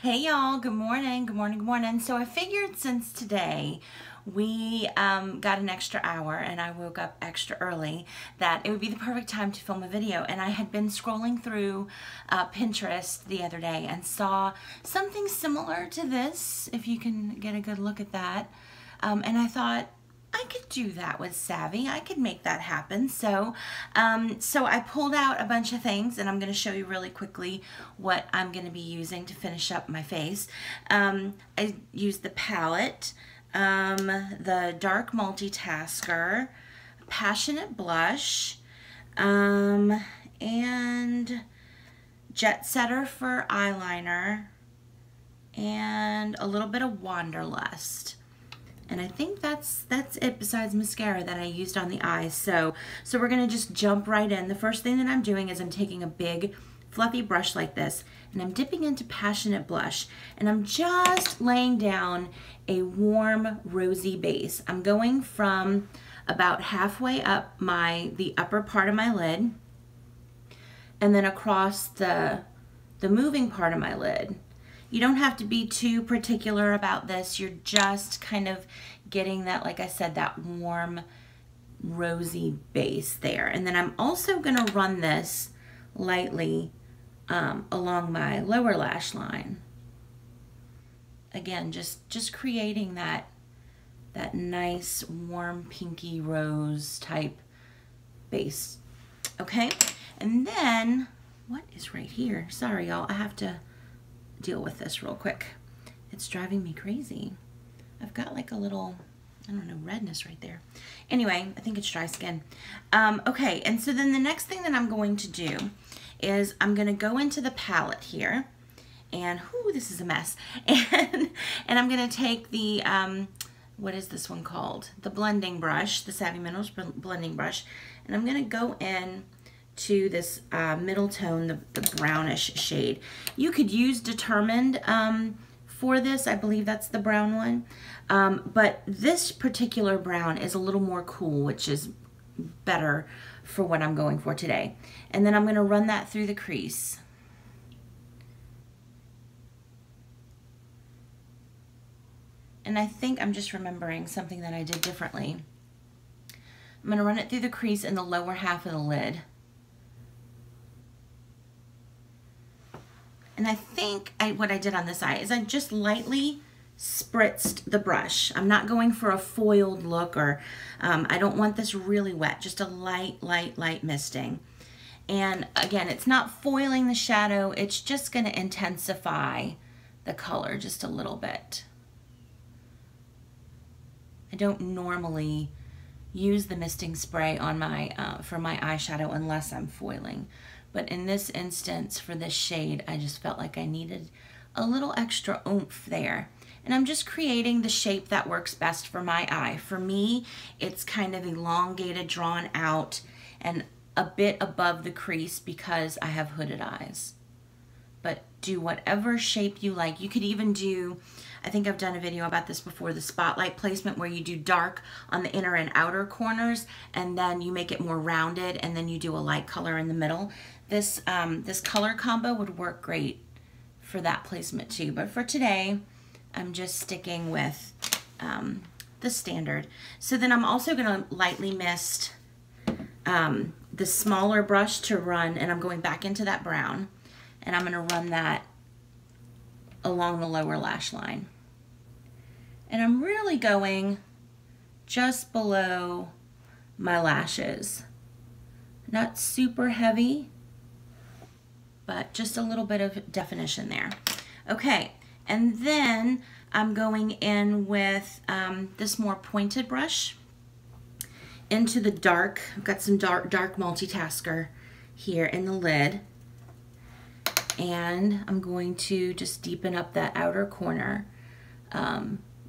Hey y'all, good morning, good morning, good morning. So I figured since today we got an extra hour and I woke up extra early that it would be the perfect time to film a video. And I had been scrolling through Pinterest the other day and saw something similar to this, if you can get a good look at that. And I thought, I could do that with Savvy. I could make that happen. So I pulled out a bunch of things, and I'm going to show you really quickly what I'm going to be using to finish up my face. I used the palette, the Dark Multitasker, Passionate Blush, and Jet Setter for eyeliner, and a little bit of Wanderlust. And I think that's it besides mascara that I used on the eyes. So we're gonna just jump right in. The first thing that I'm doing is I'm taking a big fluffy brush like this and I'm dipping into Passionate Blush and I'm just laying down a warm rosy base. I'm going from about halfway up the upper part of my lid and then across the moving part of my lid. You don't have to be too particular about this. You're just kind of getting that, like I said, that warm, rosy base there. And then I'm also gonna run this lightly along my lower lash line. Again, just creating that nice, warm, pinky rose type base. Okay, and then, what is right here? Sorry, y'all, I have to deal with this real quick. It's driving me crazy. I've got like a little, I don't know, redness right there. Anyway, I think it's dry skin. Okay, and so then the next thing that I'm going to do is I'm gonna go into the palette here, and whoo, this is a mess. And I'm gonna take the, what is this one called? The blending brush, the Savvy Minerals blending brush, and I'm gonna go in to this middle tone, the brownish shade. You could use Determined for this. I believe that's the brown one. But this particular brown is a little more cool, which is better for what I'm going for today. And then I'm going to run that through the crease. And I think I'm just remembering something that I did differently. I'm going to run it through the crease in the lower half of the lid. And I think what I did on this eye is I just lightly spritzed the brush. I'm not going for a foiled look, or I don't want this really wet, just a light misting. And again, it's not foiling the shadow, it's just gonna intensify the color just a little bit. I don't normally use the misting spray on my for my eyeshadow unless I'm foiling. But in this instance, for this shade, I just felt like I needed a little extra oomph there. And I'm just creating the shape that works best for my eye. For me, it's kind of elongated, drawn out, and a bit above the crease because I have hooded eyes. But do whatever shape you like. You could even do, I think I've done a video about this before, the spotlight placement where you do dark on the inner and outer corners and then you make it more rounded and then you do a light color in the middle. This color combo would work great for that placement too. But for today, I'm just sticking with the standard. So then I'm also gonna lightly mist the smaller brush to run, and I'm going back into that brown, and I'm gonna run that along the lower lash line. And I'm really going just below my lashes. Not super heavy, but just a little bit of definition there. Okay, and then I'm going in with this more pointed brush into the dark. I've got some dark multitasker here in the lid. And I'm going to just deepen up that outer corner.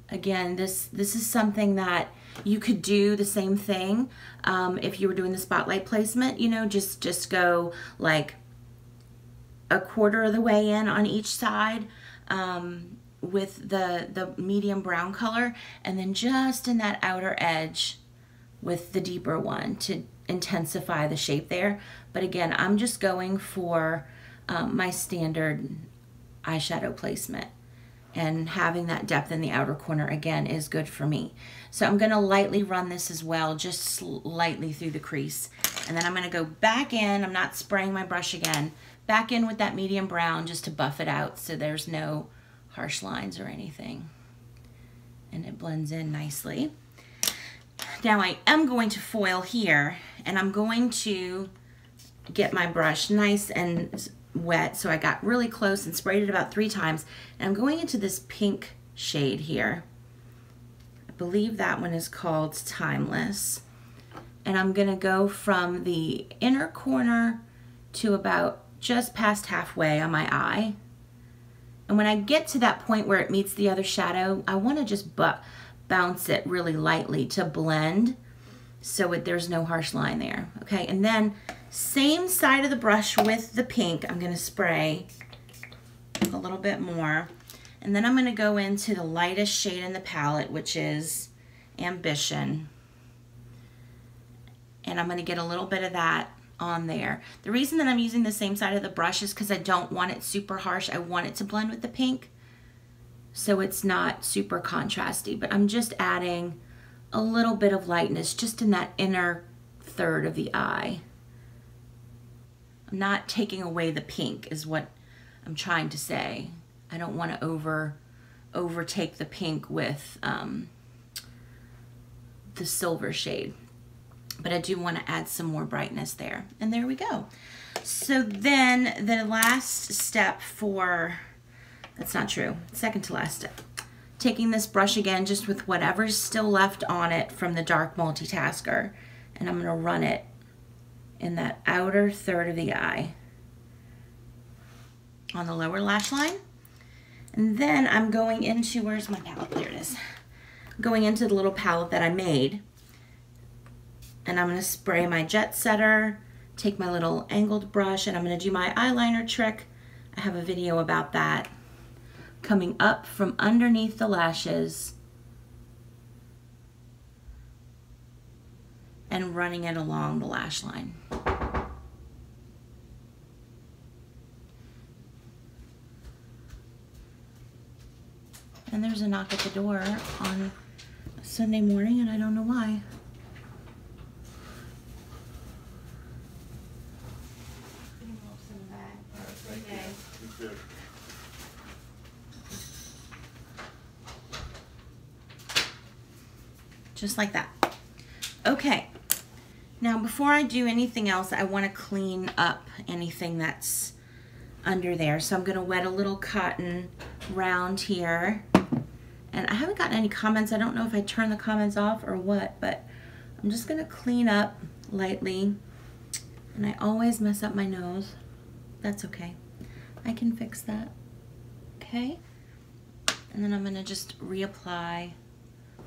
Again, this is something that you could do the same thing if you were doing the spotlight placement, you know, just go like a quarter of the way in on each side with the medium brown color, and then just in that outer edge with the deeper one to intensify the shape there. But again, I'm just going for my standard eyeshadow placement. And having that depth in the outer corner, again, is good for me. So I'm gonna lightly run this as well, just slightly through the crease. And then I'm gonna go back in, I'm not spraying my brush again, back in with that medium brown just to buff it out so there's no harsh lines or anything. And it blends in nicely. Now I am going to foil here, and I'm going to get my brush nice and wet, so I got really close and sprayed it about 3 times. And I'm going into this pink shade here. I believe that one is called Timeless. And I'm gonna go from the inner corner to about just past halfway on my eye. And when I get to that point where it meets the other shadow, I wanna just bounce it really lightly to blend so there's no harsh line there. Okay, and then same side of the brush with the pink, I'm gonna spray a little bit more. And then I'm gonna go into the lightest shade in the palette, which is Ambition. And I'm gonna get a little bit of that on there. The reason that I'm using the same side of the brush is because I don't want it super harsh. I want it to blend with the pink, so it's not super contrasty, but I'm just adding a little bit of lightness just in that inner third of the eye. I'm not taking away the pink is what I'm trying to say. I don't want to overtake the pink with the silver shade, but I do want to add some more brightness there. And there we go. So then the last step that's not true, second to last step. Taking this brush again, just with whatever's still left on it from the dark multitasker, and I'm gonna run it in that outer third of the eye on the lower lash line. And then I'm going into, where's my palette? There it is. Going into the little palette that I made, and I'm gonna spray my jet setter, take my little angled brush, and I'm gonna do my eyeliner trick. I have a video about that. Coming up from underneath the lashes and running it along the lash line. And there's a knock at the door on a Sunday morning, and I don't know why. Just like that. Okay, now before I do anything else, I want to clean up anything that's under there. So I'm going to wet a little cotton round here. And I haven't gotten any comments. I don't know if I turn the comments off or what, but I'm just going to clean up lightly. And I always mess up my nose. That's okay. I can fix that. Okay. And then I'm going to just reapply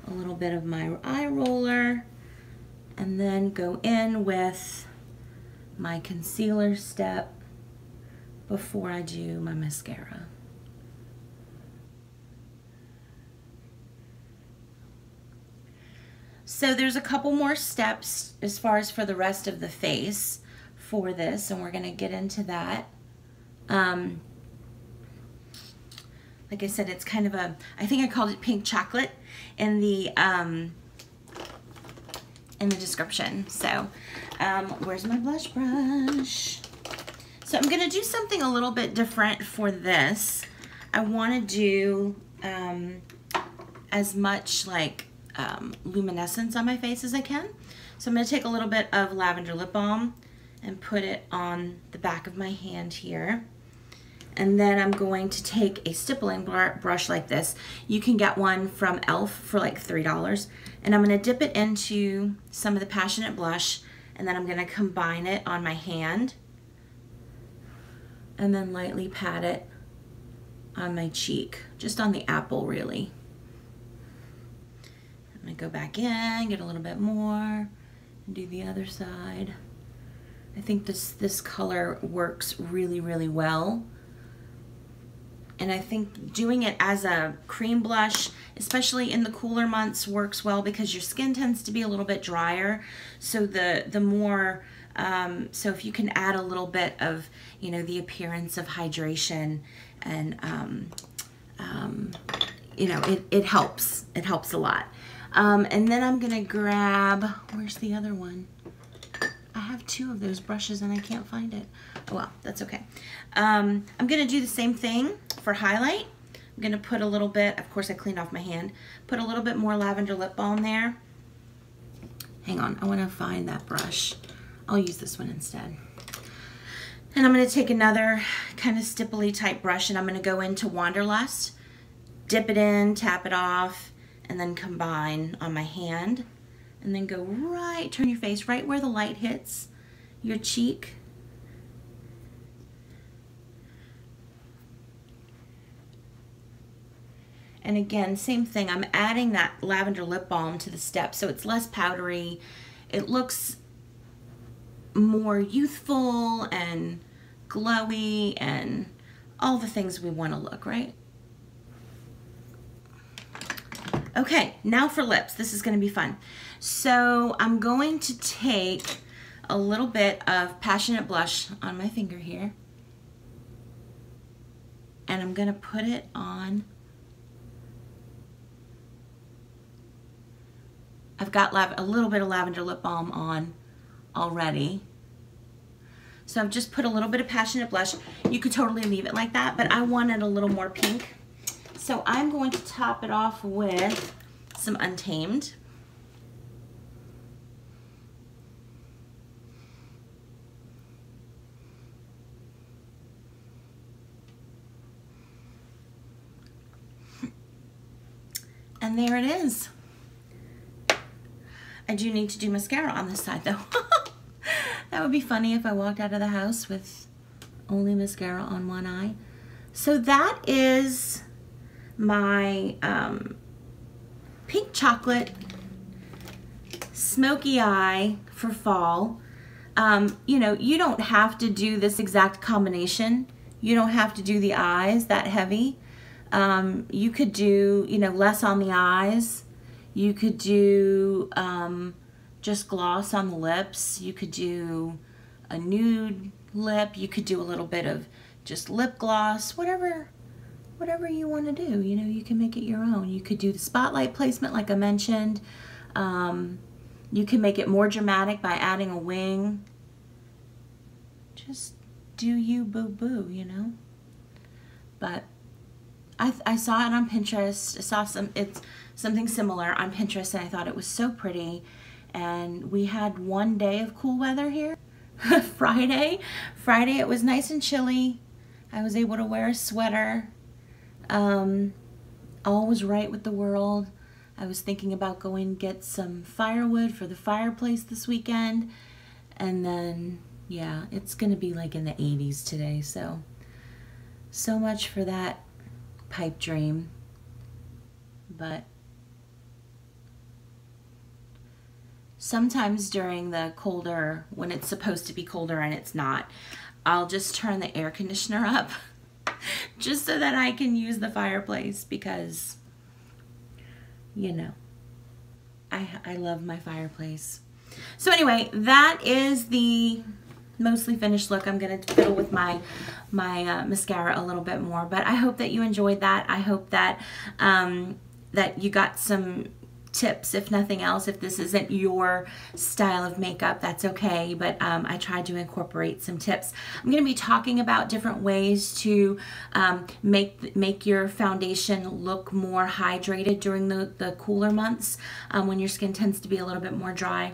a little bit of my eye roller, and then go in with my concealer step before I do my mascara. So there's a couple more steps as far as for the rest of the face for this, and we're gonna get into that. Like I said, it's kind of I think I called it pink chocolate in the description. So where's my blush brush? So I'm gonna do something a little bit different for this. I wanna do as much like luminescence on my face as I can. So I'm gonna take a little bit of lavender lip balm and put it on the back of my hand here. And then I'm going to take a stippling brush like this. You can get one from e.l.f. for like $3. And I'm gonna dip it into some of the Passionate blush, and then I'm gonna combine it on my hand and then lightly pat it on my cheek, just on the apple really. I'm gonna go back in, get a little bit more, and do the other side. I think this color works really, really well. And I think doing it as a cream blush, especially in the cooler months, works well because your skin tends to be a little bit drier. So the more, so if you can add a little bit of, you know, the appearance of hydration and you know, it helps. It helps a lot. And then I'm gonna grab, where's the other one? I have two of those brushes and I can't find it. Oh well, that's okay. I'm gonna do the same thing for highlight. I'm gonna put a little bit, of course I cleaned off my hand, put a little bit more lavender lip balm there. Hang on, I wanna find that brush. I'll use this one instead. And I'm gonna take another kind of stipply type brush and I'm gonna go into Wanderlust, dip it in, tap it off, and then combine on my hand. And then go right, turn your face right where the light hits your cheek. And again, same thing, I'm adding that lavender lip balm to the step so it's less powdery. It looks more youthful and glowy and all the things we want to look, right? Okay, now for lips. This is going to be fun. So I'm going to take a little bit of Passionate Blush on my finger here. And I'm going to put it on. I've got a little bit of lavender lip balm on already. So I've just put a little bit of Passionate Blush. You could totally leave it like that, but I wanted a little more pink. So I'm going to top it off with some Untamed. And there it is. I do need to do mascara on this side though. That would be funny if I walked out of the house with only mascara on one eye. So that is my pink chocolate smoky eye for fall. You know, you don't have to do this exact combination. You don't have to do the eyes that heavy. You could do, you know, less on the eyes. You could do just gloss on the lips. You could do a nude lip. You could do a little bit of just lip gloss, whatever you want to do. You know, you can make it your own. You could do the spotlight placement like I mentioned. You can make it more dramatic by adding a wing. Just do you, boo-boo, you know? But I saw it on Pinterest. I saw something similar on Pinterest and I thought it was so pretty. And we had one day of cool weather here. Friday it was nice and chilly. I was able to wear a sweater. All was right with the world. I was thinking about going get some firewood for the fireplace this weekend. And then, yeah, it's gonna be like in the 80s today. So much for that pipe dream. But sometimes during the colder, when it's supposed to be colder and it's not, I'll just turn the air conditioner up just so that I can use the fireplace because, you know, I love my fireplace. So anyway, that is the mostly finished look. I'm going to fiddle with my mascara a little bit more, but I hope that you enjoyed that. I hope that that you got some tips, if nothing else. If this isn't your style of makeup, that's okay, but I tried to incorporate some tips. I'm going to be talking about different ways to make your foundation look more hydrated during the cooler months when your skin tends to be a little bit more dry.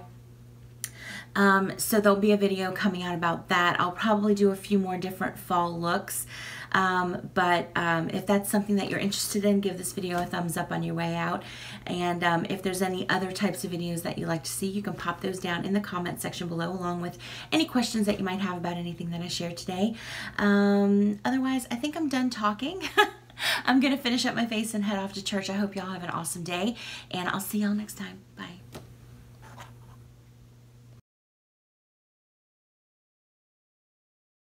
So there'll be a video coming out about that. I'll probably do a few more different fall looks. But if that's something that you're interested in, give this video a thumbs up on your way out. And if there's any other types of videos that you'd like to see, you can pop those down in the comment section below, along with any questions that you might have about anything that I shared today. Otherwise, I think I'm done talking. I'm going to finish up my face and head off to church. I hope y'all have an awesome day, and I'll see y'all next time. Bye.